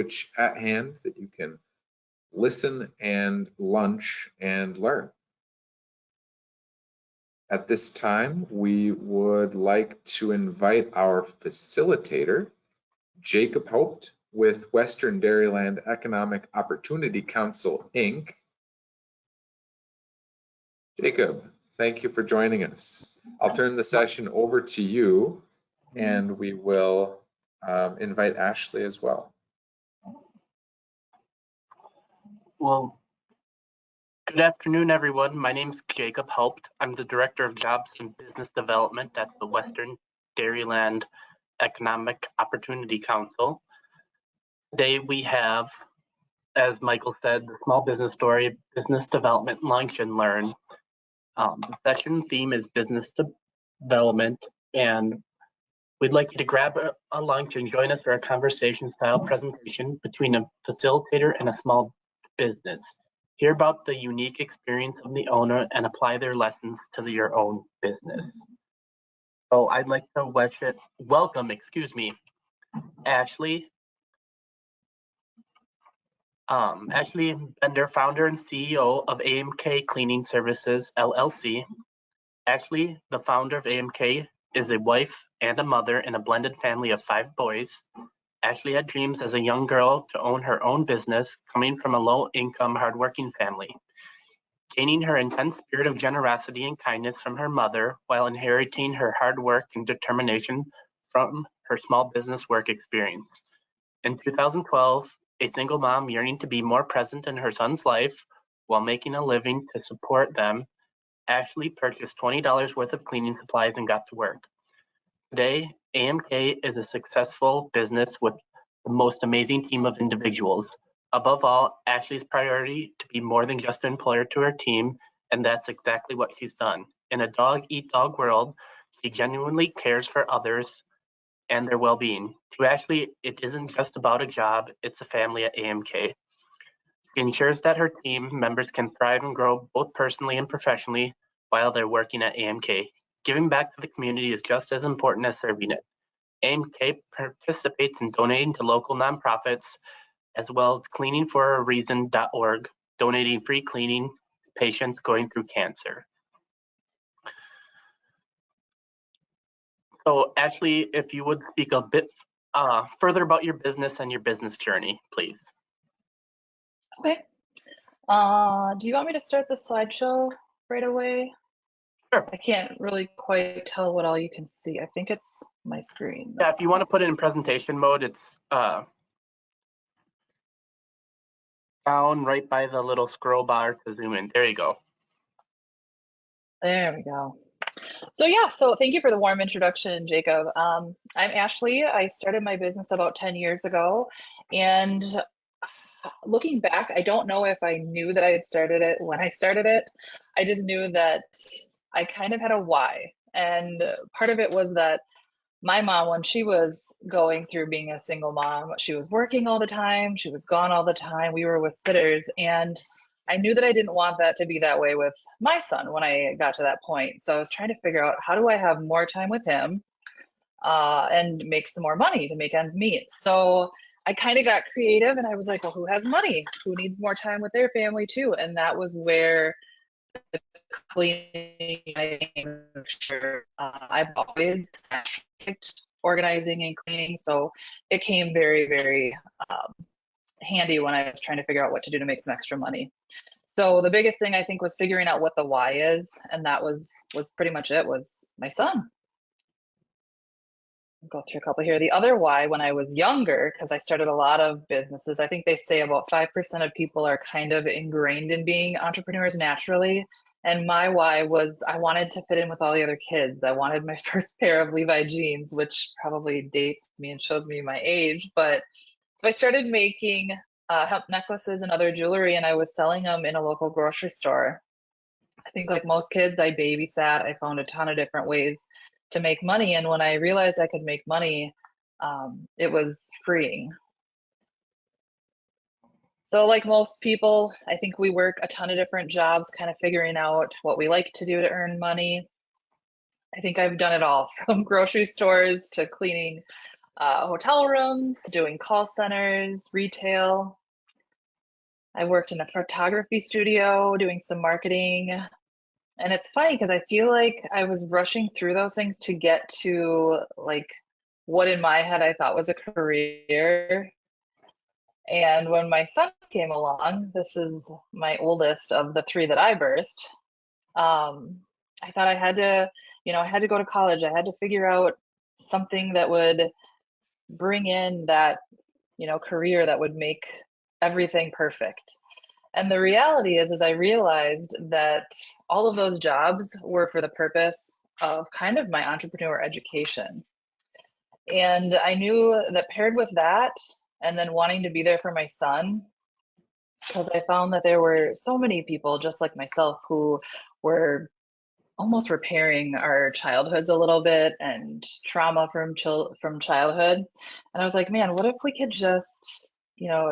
language at hand that you can listen and lunch and learn. At this time, we would like to invite our facilitator, Jacob Haupt with Western Dairyland Economic Opportunity Council, Inc. Jacob, thank you for joining us. I'll turn the session over to you, and we will invite Ashley as well. Well, good afternoon, everyone. My name is Jacob Haupt. I'm the Director of Jobs and Business Development at the Western Dairyland Economic Opportunity Council. Today we have, as Michael said, the Small Business Story Business Development Lunch and Learn. The session theme is business development, and we'd like you to grab a lunch and join us for a conversation-style presentation between a facilitator and a small business. Hear about the unique experience of the owner and apply their lessons to your own business. So I'd like to welcome, Ashley. Ashley Bender, founder and CEO of AMK Cleaning Services, LLC. Ashley, the founder of AMK, is a wife and a mother in a blended family of 5 boys. Ashley had dreams as a young girl to own her own business, coming from a low-income, hardworking family. Gaining her intense spirit of generosity and kindness from her mother, while inheriting her hard work and determination from her small business work experience. In 2012, a single mom yearning to be more present in her son's life while making a living to support them, Ashley purchased $20 worth of cleaning supplies and got to work. Today, AMK is a successful business with the most amazing team of individuals. Above all, Ashley's priority to be more than just an employer to her team, and that's exactly what she's done. In a dog-eat-dog world, she genuinely cares for others and their well-being. To Ashley, it isn't just about a job, it's a family at AMK. She ensures that her team members can thrive and grow both personally and professionally while they're working at AMK. Giving back to the community is just as important as serving it. AMK participates in donating to local nonprofits, as well as cleaningforareason.org, donating free cleaning to patients going through cancer. So Ashley, if you would speak a bit further about your business and your business journey, please. Okay. Do you want me to start the slideshow right away? Sure. I can't really quite tell what all you can see. I think it's my screen. Yeah, if you want to put it in presentation mode, it's down right by the little scroll bar to zoom in. There you go. There we go. So yeah, so thank you for the warm introduction, Jacob. I'm Ashley. I started my business about 10 years ago, and looking back, I don't know if I knew that I had started it when I started it. I just knew that I kind of had a why. And part of it was that my mom, when she was going through being a single mom, she was working all the time. She was gone all the time. We were with sitters. And I knew that I didn't want that to be that way with my son when I got to that point. So I was trying to figure out, how do I have more time with him and make some more money to make ends meet? So I kind of got creative, and I was like, well, who has money? Who needs more time with their family too? And that was where the cleaning, I've always liked organizing and cleaning, so it came very, very handy when I was trying to figure out what to do to make some extra money. So the biggest thing I think was figuring out what the why is, and that was pretty much it, was my son. I'll go through a couple here. The other why, when I was younger, because I started a lot of businesses, I think they say about 5% of people are kind of ingrained in being entrepreneurs naturally. And my why was I wanted to fit in with all the other kids. I wanted my first pair of Levi jeans, which probably dates me and shows me my age. But so I started making hemp necklaces and other jewelry, and I was selling them in a local grocery store. I think like most kids, I babysat. I found a ton of different ways to make money. And when I realized I could make money, it was freeing. So like most people, I think we work a ton of different jobs, kind of figuring out what we like to do to earn money. I think I've done it all, from grocery stores to cleaning hotel rooms, doing call centers, retail. I worked in a photography studio doing some marketing. And it's funny because I feel like I was rushing through those things to get to like what in my head I thought was a career. And when my son came along, this is my oldest of the three that I birthed, I thought I had to, I had to go to college. I had to figure out something that would bring in that, career that would make everything perfect. And the reality is I realized that all of those jobs were for the purpose of kind of my entrepreneur education. And I knew that paired with that, and then wanting to be there for my son, because I found that there were so many people just like myself who were almost repairing our childhoods a little bit and trauma from childhood. And I was like, man, what if we could just,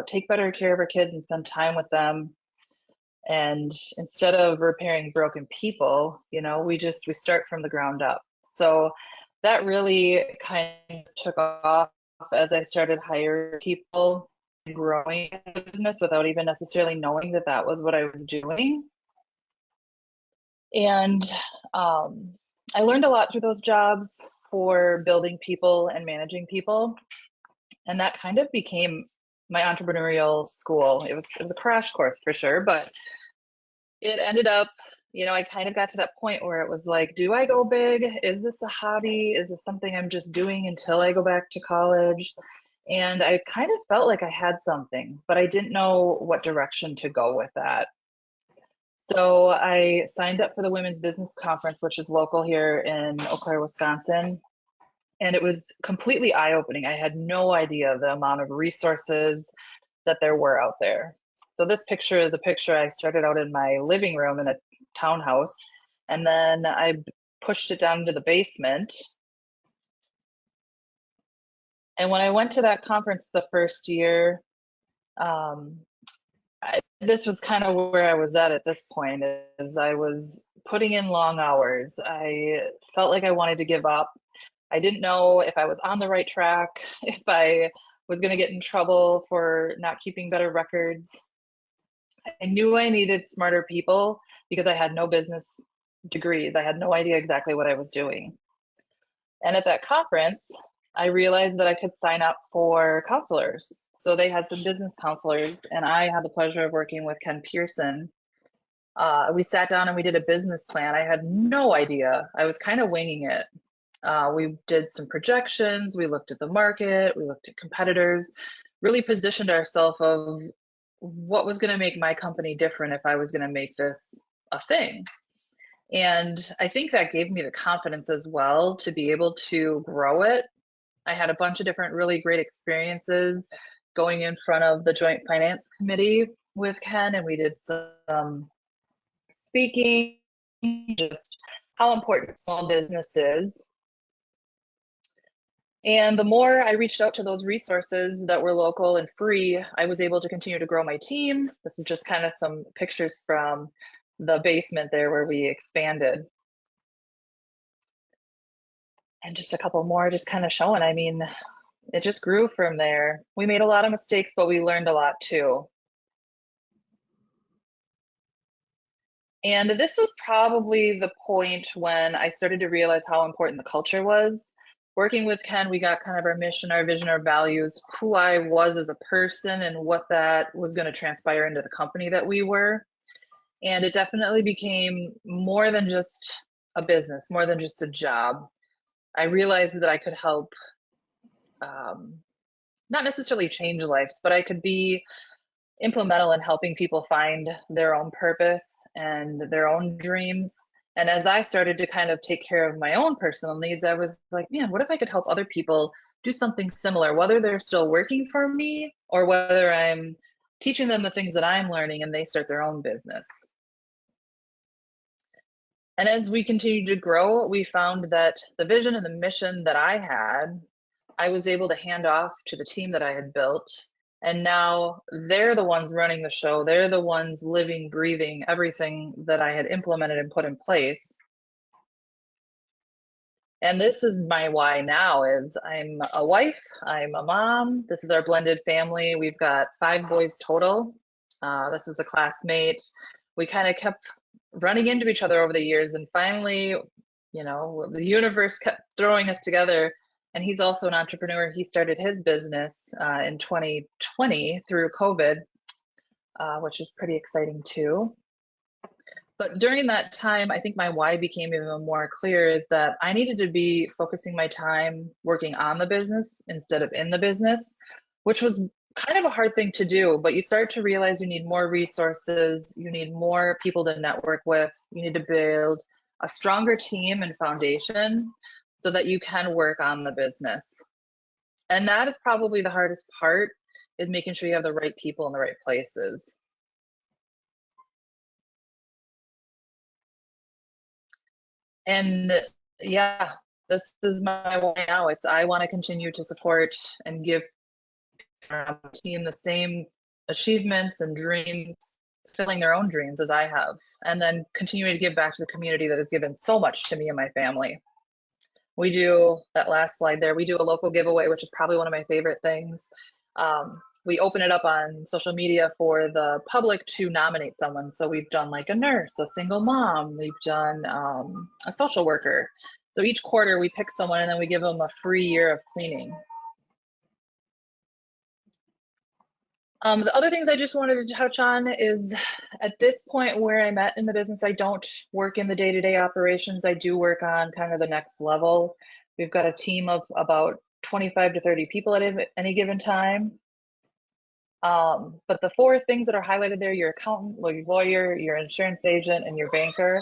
take better care of our kids and spend time with them? And instead of repairing broken people, we start from the ground up. So that really kind of took off as I started hiring people and growing the business without even necessarily knowing that that was what I was doing. And I learned a lot through those jobs for building people and managing people. And that kind of became my entrepreneurial school. It was a crash course for sure, but it ended up, I kind of got to that point where it was like, do I go big? Is this a hobby? Is this something I'm just doing until I go back to college? And I kind of felt like I had something, but I didn't know what direction to go with that. So I signed up for the Women's Business Conference, which is local here in Eau Claire, Wisconsin. And it was completely eye-opening. I had no idea the amount of resources that there were out there. So this picture is a picture I started out in my living room in a townhouse, and then I pushed it down to the basement. And when I went to that conference the first year, this was kind of where I was at this point, is I was putting in long hours. I felt like I wanted to give up. I didn't know if I was on the right track, if I was going to get in trouble for not keeping better records. I knew I needed smarter people because I had no business degrees. I had no idea exactly what I was doing. And at that conference, I realized that I could sign up for counselors. So they had some business counselors, and I had the pleasure of working with Ken Pearson. We sat down and we did a business plan. I had no idea. I was kind of winging it. We did some projections. We looked at the market. We looked at competitors, really positioned ourselves of what was going to make my company different if I was going to make this a thing. And I think that gave me the confidence as well to be able to grow it. I had a bunch of different really great experiences going in front of the Joint Finance Committee with Ken, and we did some speaking, just how important small business is. And the more I reached out to those resources that were local and free, I was able to continue to grow my team. This is just kind of some pictures from the basement there where we expanded. And just a couple more just kind of showing, I mean, it just grew from there. We made a lot of mistakes, but we learned a lot too. And this was probably the point when I started to realize how important the culture was. Working with Ken, we got kind of our mission, our vision, our values, who I was as a person, and what that was going to transpire into the company that we were. And it definitely became more than just a business, more than just a job. I realized that I could help, not necessarily change lives, but I could be implemental in helping people find their own purpose and their own dreams. And as I started to kind of take care of my own personal needs, I was like, man, what if I could help other people do something similar, whether they're still working for me or whether I'm teaching them the things that I'm learning and they start their own business. And as we continued to grow, we found that the vision and the mission that I had, I was able to hand off to the team that I had built. And now they're the ones running the show. They're the ones living, breathing everything that I had implemented and put in place. And this is my why now is I'm a wife, I'm a mom. This is our blended family. We've got 5 boys total. This was a classmate. We kind of kept running into each other over the years, and finally, you know, the universe kept throwing us together. And he's also an entrepreneur. He started his business in 2020 through COVID, which is pretty exciting too. But during that time, I think my why became even more clear is that I needed to be focusing my time working on the business instead of in the business, which was kind of a hard thing to do. But you start to realize you need more resources, you need more people to network with, you need to build a stronger team and foundation so that you can work on the business. And that is probably the hardest part, is making sure you have the right people in the right places. And yeah, this is my why now. It's I want to continue to support and give our team the same achievements and dreams, fulfilling their own dreams as I have, and then continuing to give back to the community that has given so much to me and my family. We do, that last slide there, we do a local giveaway, which is probably one of my favorite things. We open it up on social media for the public to nominate someone. So we've done like a nurse, a single mom, we've done a social worker. So each quarter we pick someone and then we give them a free year of cleaning. The other things I just wanted to touch on is at this point where I'm at in the business, I don't work in the day-to-day operations. I do work on kind of the next level. We've got a team of about 25 to 30 people at any given time. But the 4 things that are highlighted there, your accountant, your lawyer, your insurance agent, and your banker,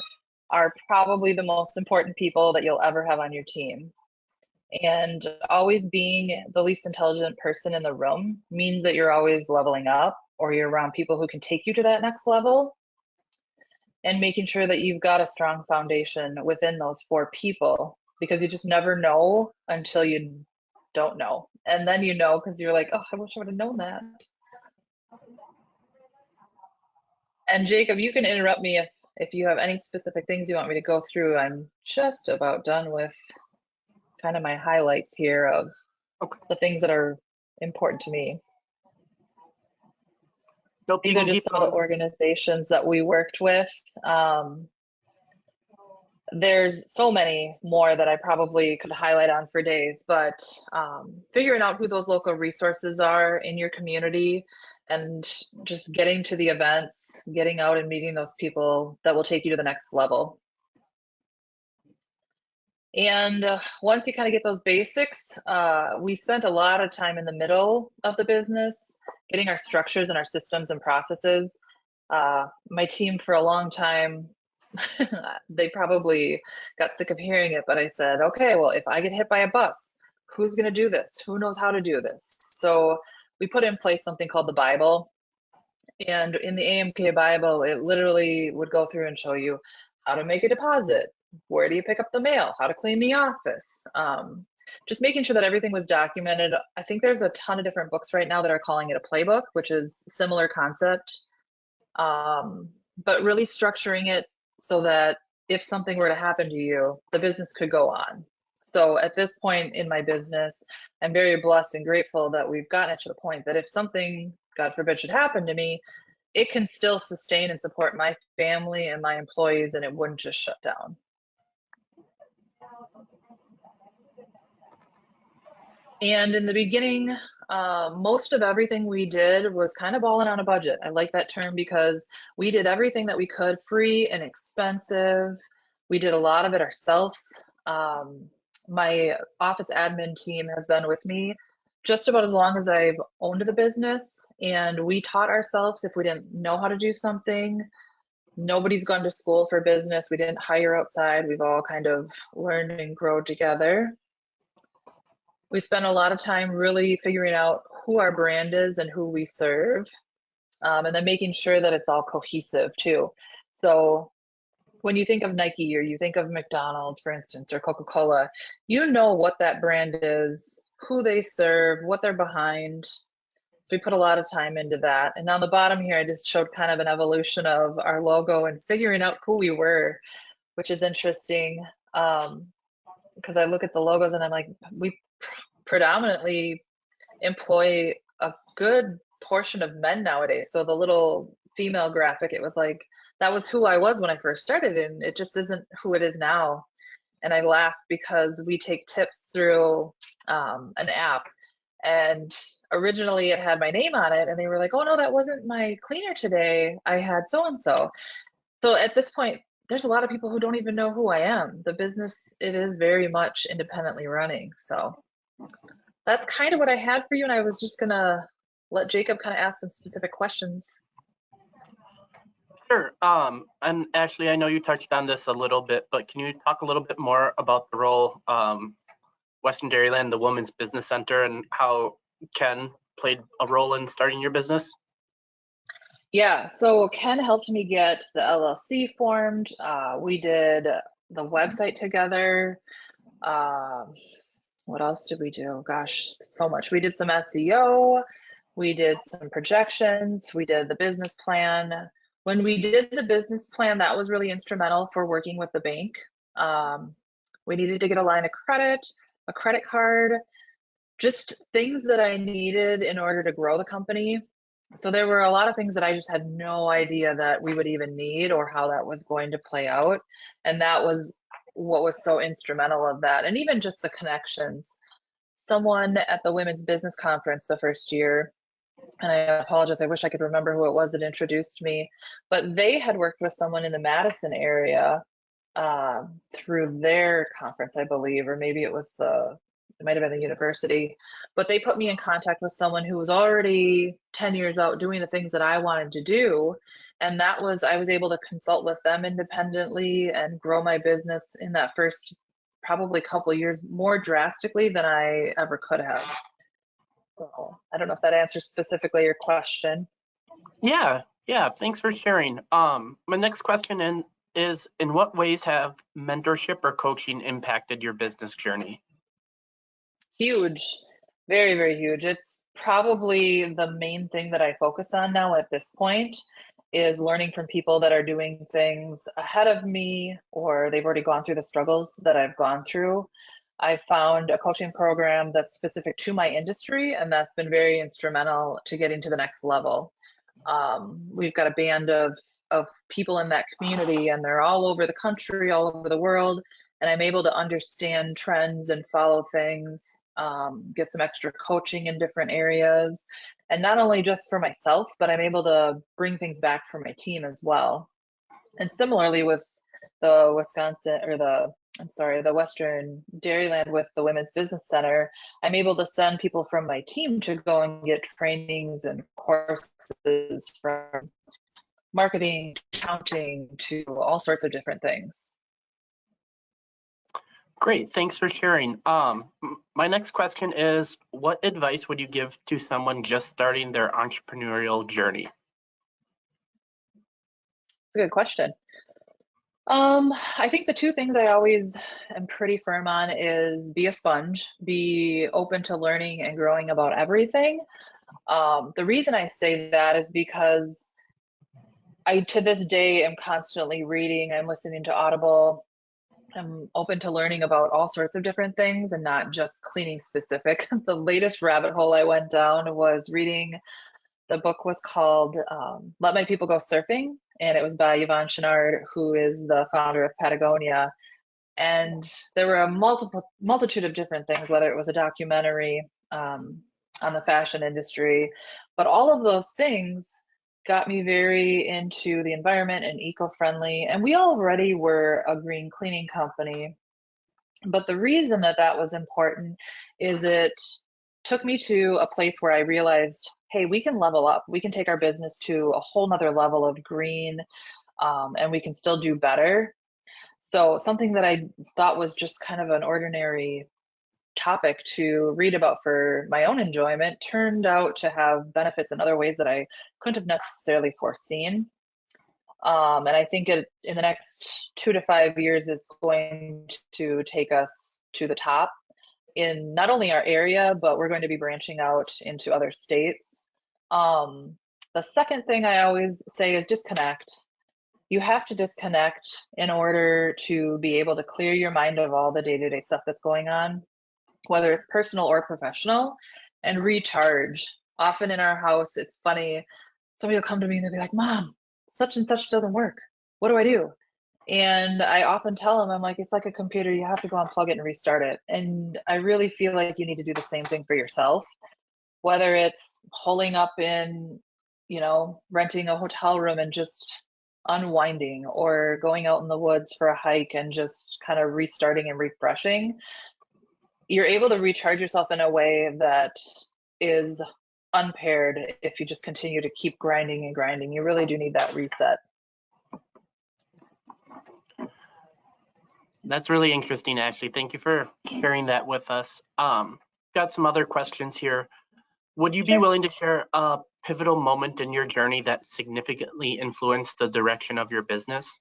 are probably the most important people that you'll ever have on your team. And always being the least intelligent person in the room means that you're always leveling up, or you're around people who can take you to that next level. And making sure that you've got a strong foundation within those 4 people, because you just never know until you don't know. And then you know, because you're like, oh, I wish I would have known that. And Jacob, you can interrupt me if you have any specific things you want me to go through. I'm just about done with kind of my highlights here of the things that are important to me. Nope, These are just some of the organizations that we worked with. There's so many more that I probably could highlight on for days, but figuring out who those local resources are in your community and just getting to the events, getting out and meeting those people that will take you to the next level. And once you kind of get those basics, we spent a lot of time in the middle of the business, getting our structures and our systems and processes. My team for a long time, they probably got sick of hearing it, but I said, okay, well, if I get hit by a bus, who's going to do this? Who knows how to do this? So we put in place something called the Bible. And in the AMK Bible, it literally would go through and show you how to make a deposit, where do you pick up the mail, how to clean the office, just making sure that everything was documented. I think there's a ton of different books right now that are calling it a playbook, which is similar concept, but really structuring it so that if something were to happen to you, the business could go on. So at this point in my business, I'm very blessed and grateful that we've gotten it to the point that if something, God forbid, should happen to me, it can still sustain and support my family and my employees, and it wouldn't just shut down. And in the beginning, most of everything we did was kind of balling on a budget. I like that term because we did everything that we could, free and expensive. We did a lot of it ourselves. My office admin team has been with me just about as long as I've owned the business, and we taught ourselves if we didn't know how to do something. Nobody's gone to school for business. We didn't hire outside. We've all kind of learned and grown together. We spent a lot of time really figuring out who our brand is and who we serve, and then making sure that it's all cohesive too. So when you think of Nike or you think of McDonald's, for instance, or Coca-Cola, you know what that brand is, who they serve, what they're behind. So we put a lot of time into that. And on the bottom here, I just showed kind of an evolution of our logo and figuring out who we were, which is interesting. because I look at the logos and I'm like, we predominantly employ a good portion of men nowadays. So the little female graphic, it was like, that was who I was when I first started, and it just isn't who it is now. And I laugh because we take tips through an app, and originally it had my name on it, and they were like, oh no, that wasn't my cleaner today, I had so and so. So at this point, there's a lot of people who don't even know who I am. The business, it is very much independently running. So that's kind of what I had for you, and I was just gonna let Jacob kind of ask some specific questions. Sure. And actually, I know you touched on this a little bit, but can you talk a little bit more about the role Western Dairyland, the Women's Business Center, and how Ken played a role in starting your business? Yeah, so Ken helped me get the LLC formed. We did the website together. What else did we do? Gosh, so much. We did some SEO. We did some projections. We did the business plan. When we did the business plan, that was really instrumental for working with the bank. We needed to get a line of credit, a credit card, just things that I needed in order to grow the company. So there were a lot of things that I just had no idea that we would even need or how that was going to play out. And that was what was so instrumental of that. And even just the connections. Someone at the Women's Business Conference the first year, and I apologize, I wish I could remember who it was that introduced me, but they had worked with someone in the Madison area through their conference, I believe, or maybe it might have been the university, but they put me in contact with someone who was already 10 years out doing the things that I wanted to do. And I was able to consult with them independently and grow my business in that first probably couple of years more drastically than I ever could have. So I don't know if that answers specifically your question. Yeah, thanks for sharing. My next question is, in what ways have mentorship or coaching impacted your business journey? Huge, very, very huge. It's probably the main thing that I focus on now at this point, is learning from people that are doing things ahead of me, or they've already gone through the struggles that I've gone through. I found a coaching program that's specific to my industry, and that's been very instrumental to getting to the next level. We've got a band of people in that community, and they're all over the country, all over the world, and I'm able to understand trends and follow things, get some extra coaching in different areas, and not only just for myself, but I'm able to bring things back for my team as well. And similarly with the Western Dairyland with the Women's Business Center, I'm able to send people from my team to go and get trainings and courses from marketing, accounting, to all sorts of different things. Great, thanks for sharing. My next question is, what advice would you give to someone just starting their entrepreneurial journey? That's a good question. I think the two things I always am pretty firm on is be a sponge, be open to learning and growing about everything. The reason I say that is because I, to this day, am constantly reading, I'm listening to Audible, I'm open to learning about all sorts of different things and not just cleaning specific. The latest rabbit hole I went down was reading, the book was called Let My People Go Surfing, and it was by Yvon Chouinard, who is the founder of Patagonia. And there were a multitude of different things, whether it was a documentary on the fashion industry, but all of those things got me very into the environment and eco-friendly. And we already were a green cleaning company. But the reason that that was important is it took me to a place where I realized, hey, we can level up. We can take our business to a whole nother level of green, and we can still do better. So something that I thought was just kind of an ordinary topic to read about for my own enjoyment turned out to have benefits in other ways that I couldn't have necessarily foreseen. And I think in the next 2 to 5 years, it's going to take us to the top in not only our area, but we're going to be branching out into other states. The second thing I always say is disconnect. you have to disconnect in order to be able to clear your mind of all the day-to-day stuff that's going on, whether it's personal or professional, and recharge. Often in our house, it's funny, somebody will come to me and they'll be like, Mom, such and such doesn't work. What do I do? And I often tell them, I'm like, it's like a computer, you have to go unplug it and restart it. And I really feel like you need to do the same thing for yourself, whether it's holing up in, renting a hotel room and just unwinding, or going out in the woods for a hike and just kind of restarting and refreshing. You're able to recharge yourself in a way that is unpaired if you just continue to keep grinding and grinding. You really do need that reset. That's really interesting, Ashley. Thank you for sharing that with us. Got some other questions here. Would you be Sure. willing to share a pivotal moment in your journey that significantly influenced the direction of your business?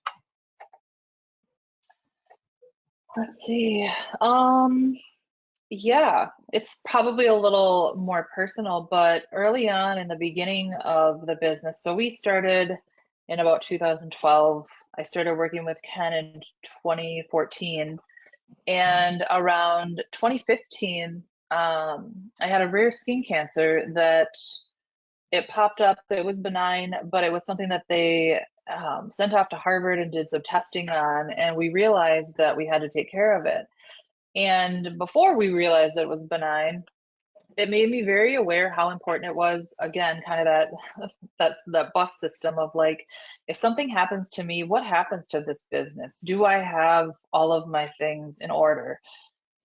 Let's see. Yeah, it's probably a little more personal, but early on in the beginning of the business, so we started in about 2012. I started working with Ken in 2014, and around 2015, I had a rare skin cancer that it popped up. It was benign, but it was something that they sent off to Harvard and did some testing on, and we realized that we had to take care of it. And before we realized that it was benign, it made me very aware how important it was. Again, kind of that bus system of like, if something happens to me, what happens to this business? Do I have all of my things in order?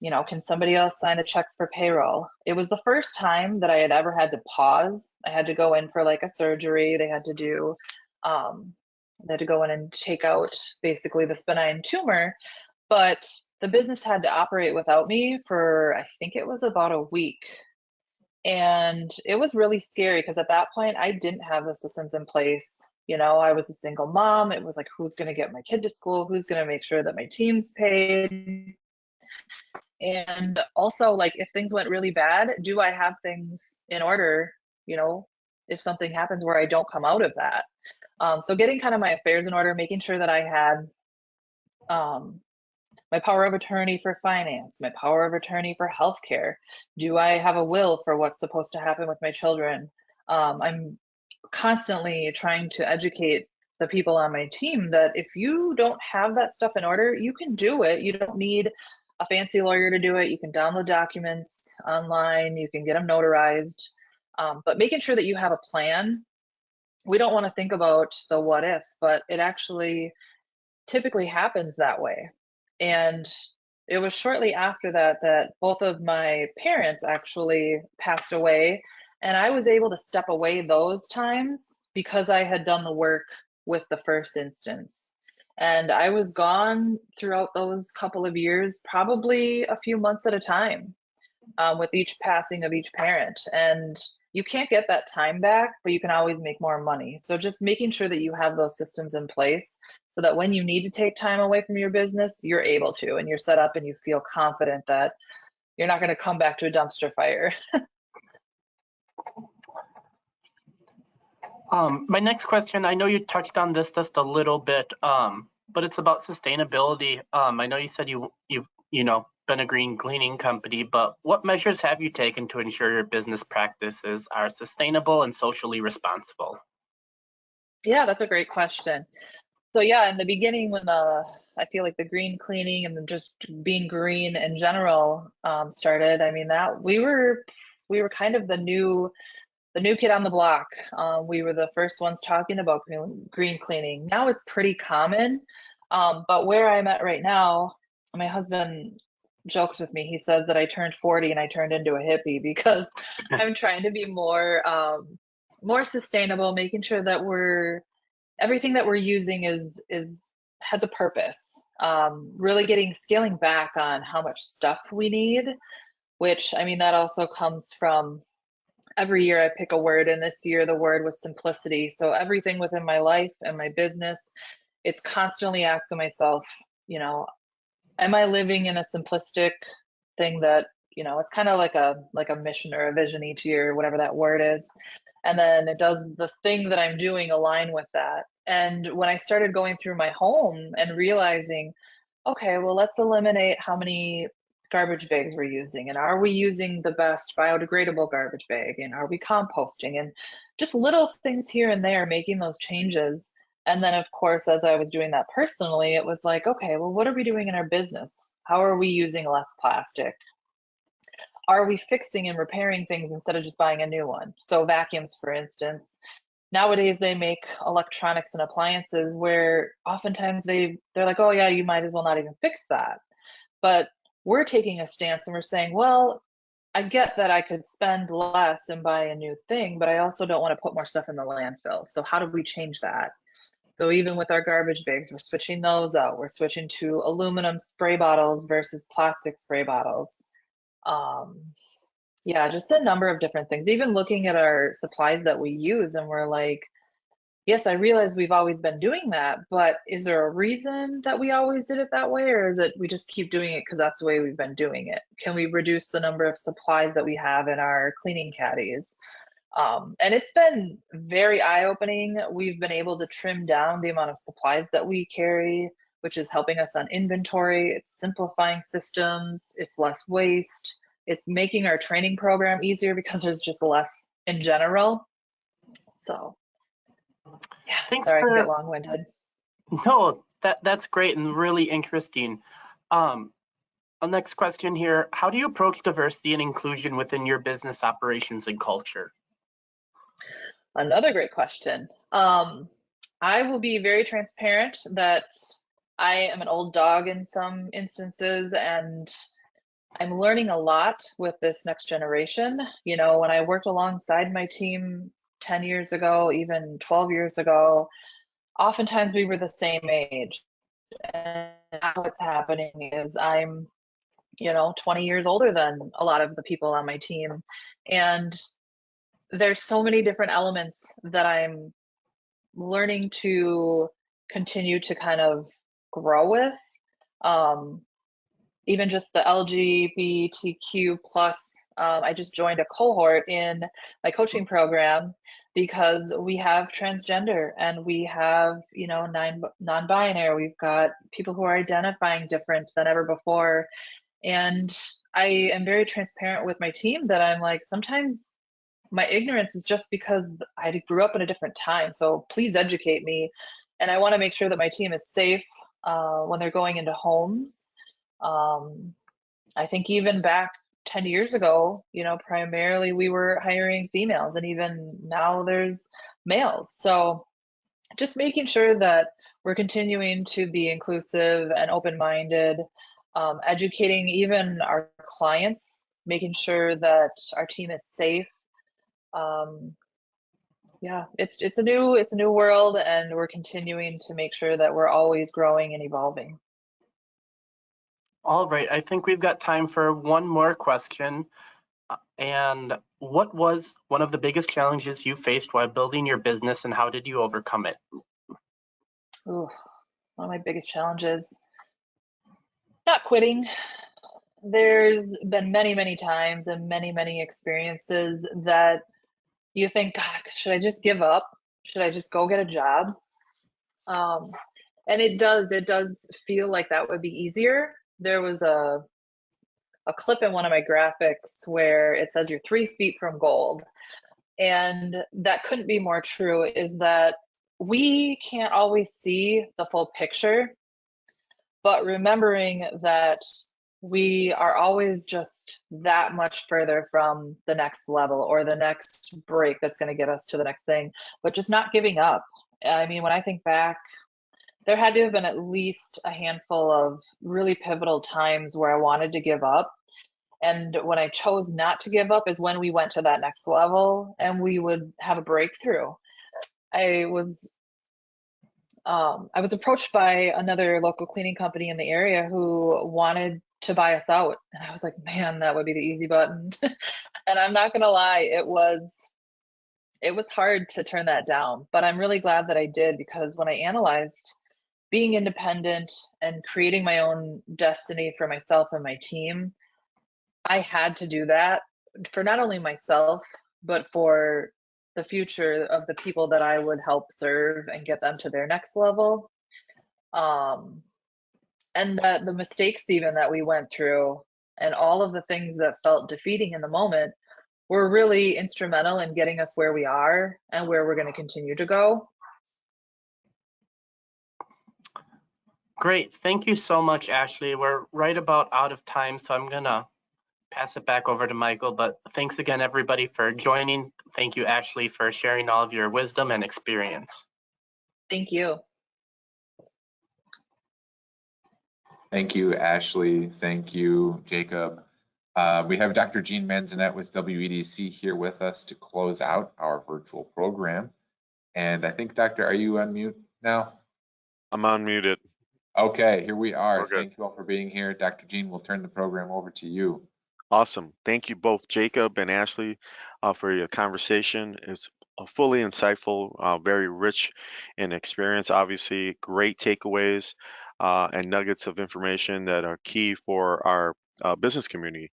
Can somebody else sign the checks for payroll? It was the first time that I had ever had to pause. I had to go in for like a surgery. They had to go in and take out basically this benign tumor, but the business had to operate without me for, I think it was about a week. And it was really scary because at that point, I didn't have the systems in place. I was a single mom. It was like, who's going to get my kid to school? Who's going to make sure that my team's paid? And also, like, if things went really bad, do I have things in order, if something happens where I don't come out of that? So getting kind of my affairs in order, making sure that I had my power of attorney for finance, my power of attorney for healthcare. Do I have a will for what's supposed to happen with my children? I'm constantly trying to educate the people on my team that if you don't have that stuff in order, you can do it. You don't need a fancy lawyer to do it. You can download documents online, you can get them notarized, but making sure that you have a plan. We don't want to think about the what ifs, but it actually typically happens that way. And it was shortly after that that both of my parents actually passed away, and I was able to step away those times because I had done the work with the first instance. And I was gone throughout those couple of years, probably a few months at a time, with each passing of each parent. And you can't get that time back, but you can always make more money. So just making sure that you have those systems in place so that when you need to take time away from your business, you're able to, and you're set up and you feel confident that you're not going to come back to a dumpster fire. My next question, I know you touched on this just a little bit, but it's about sustainability. I know you said you've been a green cleaning company, but what measures have you taken to ensure your business practices are sustainable and socially responsible? Yeah, that's a great question. So yeah, in the beginning, when I feel like the green cleaning and just being green in general started, I mean that we were kind of the new kid on the block. We were the first ones talking about green cleaning. Now it's pretty common, but where I'm at right now, my husband jokes with me. He says that I turned 40 and I turned into a hippie because I'm trying to be more sustainable, making sure that everything that we're using has a purpose. Really scaling back on how much stuff we need, which I mean that also comes from every year I pick a word, and this year the word was simplicity. So everything within my life and my business, it's constantly asking myself, am I living in a simplistic thing that, it's kind of like a mission or a vision each year, whatever that word is. And then does the thing that I'm doing align with that? And when I started going through my home and realizing, okay, well, let's eliminate how many garbage bags we're using, and are we using the best biodegradable garbage bag, and are we composting, and just little things here and there, making those changes. And then, of course, as I was doing that personally, it was like, okay, well, what are we doing in our business? How are we using less plastic? Are we fixing and repairing things instead of just buying a new one? So vacuums, for instance, nowadays they make electronics and appliances where oftentimes they're like, oh yeah, you might as well not even fix that. But we're taking a stance and we're saying, well, I get that I could spend less and buy a new thing, but I also don't want to put more stuff in the landfill. So how do we change that? So even with our garbage bags, we're switching those out. We're switching to aluminum spray bottles versus plastic spray bottles. Um, yeah, just a number of different things. Even looking at our supplies that we use, and we're like, yes, I realize we've always been doing that, but is there a reason that we always did it that way, or is it we just keep doing it because that's the way we've been doing it? Can we reduce the number of supplies that we have in our cleaning caddies? And it's been very eye-opening. We've been able to trim down the amount of supplies that we carry, which is helping us on inventory. It's simplifying systems. It's less waste. It's making our training program easier because there's just less in general. So, yeah, Thanks sorry, I can for get long-winded. no, that's great and really interesting. Our next question here: how do you approach diversity and inclusion within your business operations and culture? Another great question. I will be very transparent that I am an old dog in some instances, and I'm learning a lot with this next generation. You know, when I worked alongside my team 10 years ago, even 12 years ago, oftentimes we were the same age. And now what's happening is I'm, 20 years older than a lot of the people on my team. And there's so many different elements that I'm learning to continue to kind of grow with. Even just the LGBTQ plus, I just joined a cohort in my coaching program because we have transgender and we have, non-binary. We've got people who are identifying different than ever before. And I am very transparent with my team that I'm like, sometimes my ignorance is just because I grew up in a different time. So please educate me. And I want to make sure that my team is safe when they're going into homes. I think even back 10 years ago, primarily we were hiring females, and even now there's males. So just making sure that we're continuing to be inclusive and open-minded, educating even our clients, making sure that our team is safe. Yeah, it's a new world, and we're continuing to make sure that we're always growing and evolving. All right, I think we've got time for one more question. And what was one of the biggest challenges you faced while building your business, and how did you overcome it? Ooh, one of my biggest challenges, not quitting. There's been many, many times and many, many experiences that you think, God, should I just give up? Should I just go get a job? And it does feel like that would be easier. There was a clip in one of my graphics where it says you're 3 feet from gold. And that couldn't be more true, is that we can't always see the full picture, but remembering that we are always just that much further from the next level or the next break that's going to get us to the next thing, but just not giving up. I mean, when I think back, there had to have been at least a handful of really pivotal times where I wanted to give up. And when I chose not to give up is when we went to that next level and we would have a breakthrough. I was approached by another local cleaning company in the area who wanted to buy us out. And I was like, man, that would be the easy button. And I'm not gonna lie, it was hard to turn that down, but I'm really glad that I did, because when I analyzed being independent and creating my own destiny for myself and my team, I had to do that for not only myself, but for the future of the people that I would help serve and get them to their next level. And that the mistakes even that we went through and all of the things that felt defeating in the moment were really instrumental in getting us where we are and where we're going to continue to go. Great. Thank you so much, Ashley. We're right about out of time, so I'm going to pass it back over to Michael. But thanks again, everybody, for joining. Thank you, Ashley, for sharing all of your wisdom and experience. Thank you. Thank you, Ashley. Thank you, Jacob. We have Dr. Jean Manzanet with WEDC here with us to close out our virtual program. And I think, Doctor, are you on mute now? I'm unmuted. Okay, here we are. We're good. Thank you all for being here. Dr. Jean, we'll turn the program over to you. Awesome. Thank you both, Jacob and Ashley, for your conversation. It's fully insightful, very rich in experience, obviously, great takeaways and nuggets of information that are key for our business community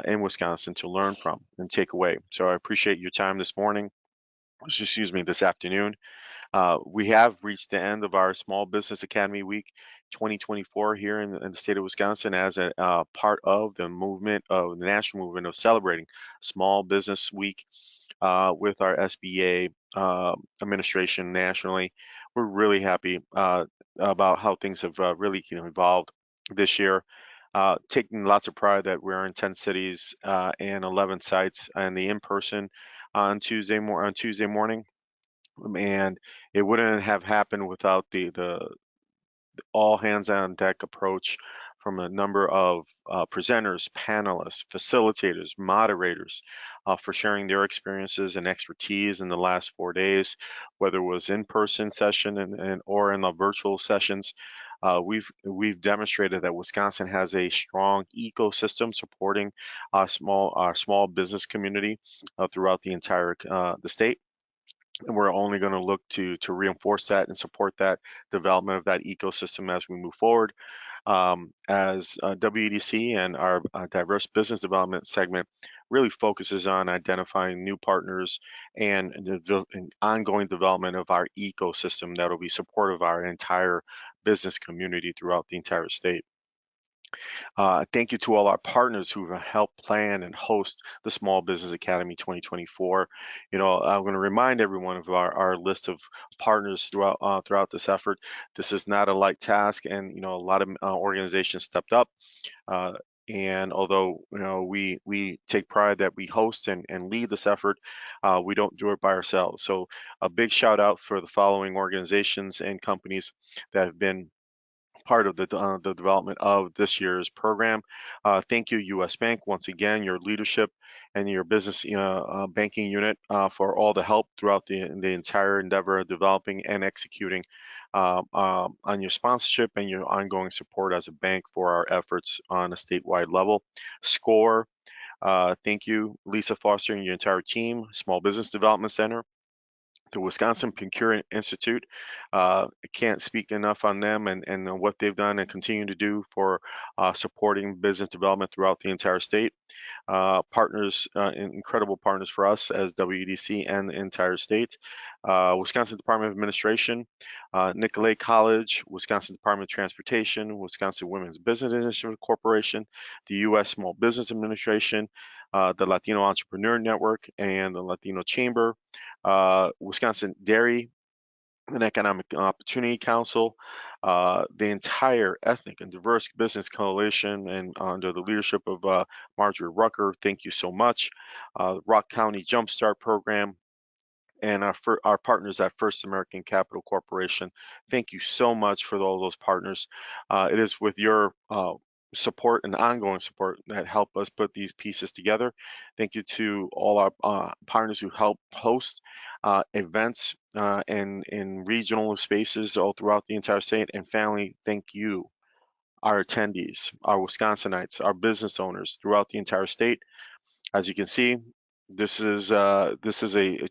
in Wisconsin to learn from and take away. So I appreciate your time this morning, excuse me, this afternoon. We have reached the end of our Small Business Academy Week 2024 here in the state of Wisconsin as a part of the movement of the national movement of celebrating Small Business Week with our SBA administration nationally. We're really happy about how things have really evolved this year. Taking lots of pride that we're in 10 cities and 11 sites and the in-person on Tuesday morning. And it wouldn't have happened without the all hands on deck approach from a number of presenters, panelists, facilitators, moderators for sharing their experiences and expertise in the last 4 days, whether it was in-person session and or in the virtual sessions. We've demonstrated that Wisconsin has a strong ecosystem supporting our small business community throughout the entire the state. And we're only going to look to reinforce that and support that development of that ecosystem as we move forward. As WEDC and our diverse business development segment really focuses on identifying new partners and ongoing development of our ecosystem that will be supportive of our entire business community throughout the entire state. Thank you to all our partners who have helped plan and host the Small Business Academy 2024. I'm going to remind everyone of our list of partners throughout this effort. This is not a light task, and a lot of organizations stepped up. And although we take pride that we host and lead this effort, we don't do it by ourselves. So a big shout out for the following organizations and companies that have been part of the development of this year's program. Thank you, U.S. Bank, once again, your leadership and your business banking unit for all the help throughout the entire endeavor of developing and executing on your sponsorship and your ongoing support as a bank for our efforts on a statewide level. SCORE, thank you, Lisa Foster and your entire team, Small Business Development Center, the Wisconsin Procurement Institute. I can't speak enough on them and what they've done and continue to do for supporting business development throughout the entire state. Partners, incredible partners for us as WEDC and the entire state. Wisconsin Department of Administration, Nicolet College, Wisconsin Department of Transportation, Wisconsin Women's Business Initiative Corporation, the U.S. Small Business Administration, the Latino Entrepreneur Network, and the Latino Chamber, Wisconsin Dairy and Economic Opportunity Council, the entire Ethnic and Diverse Business Coalition, and under the leadership of Marjorie Rucker, thank you so much. Rock County Jumpstart Program, and our partners at First American Capital Corporation. Thank you so much for all those partners. It is with your support and ongoing support that help us put these pieces together. Thank you to all our partners who help host events and in regional spaces all throughout the entire state. And finally, thank you, our attendees, our Wisconsinites, our business owners throughout the entire state. As you can see, this is a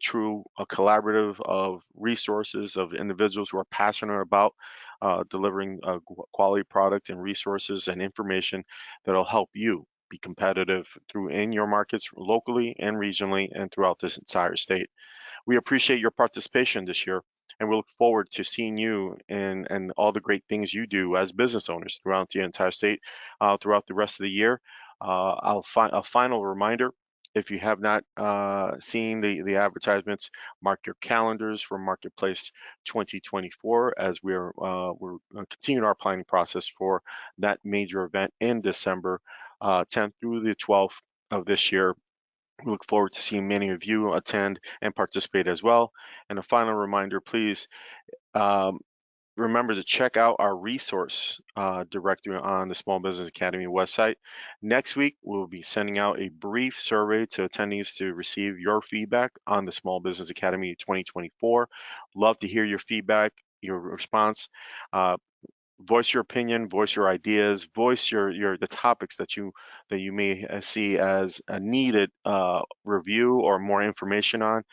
true collaborative of resources of individuals who are passionate about delivering a quality product and resources and information that'll help you be competitive in your markets locally and regionally and throughout this entire state. We appreciate your participation this year, and we look forward to seeing you and all the great things you do as business owners throughout the entire state, throughout the rest of the year. A final reminder, if you have not seen the advertisements, mark your calendars for Marketplace 2024 as we're continuing our planning process for that major event in December 10th through the 12th of this year. We look forward to seeing many of you attend and participate as well. And a final reminder, please remember to check out our resource directory on the Small Business Academy website. Next week, we'll be sending out a brief survey to attendees to receive your feedback on the Small Business Academy 2024. Love to hear your feedback, your response. Voice your opinion, voice your ideas, voice the topics that you may see as a needed review or more information on,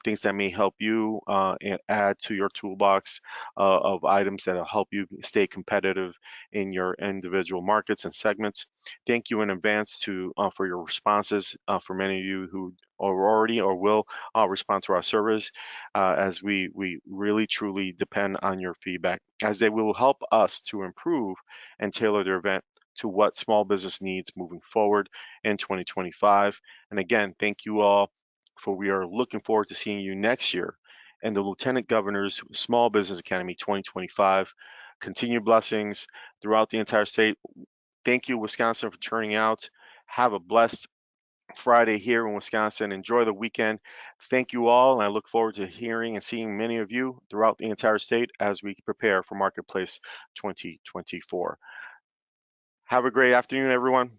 things that may help you and add to your toolbox of items that will help you stay competitive in your individual markets and segments. Thank you in advance for your responses. For many of you who are already or will respond to our surveys, as we really truly depend on your feedback, as they will help us to improve and tailor the event to what small business needs moving forward in 2025. And again, thank you all, for we are looking forward to seeing you next year in the Lieutenant Governor's Small Business Academy 2025. Continued blessings throughout the entire state. Thank you, Wisconsin, for turning out. Have a blessed Friday here in Wisconsin. Enjoy the weekend. Thank you all, and I look forward to hearing and seeing many of you throughout the entire state as we prepare for Marketplace 2024. Have a great afternoon, everyone.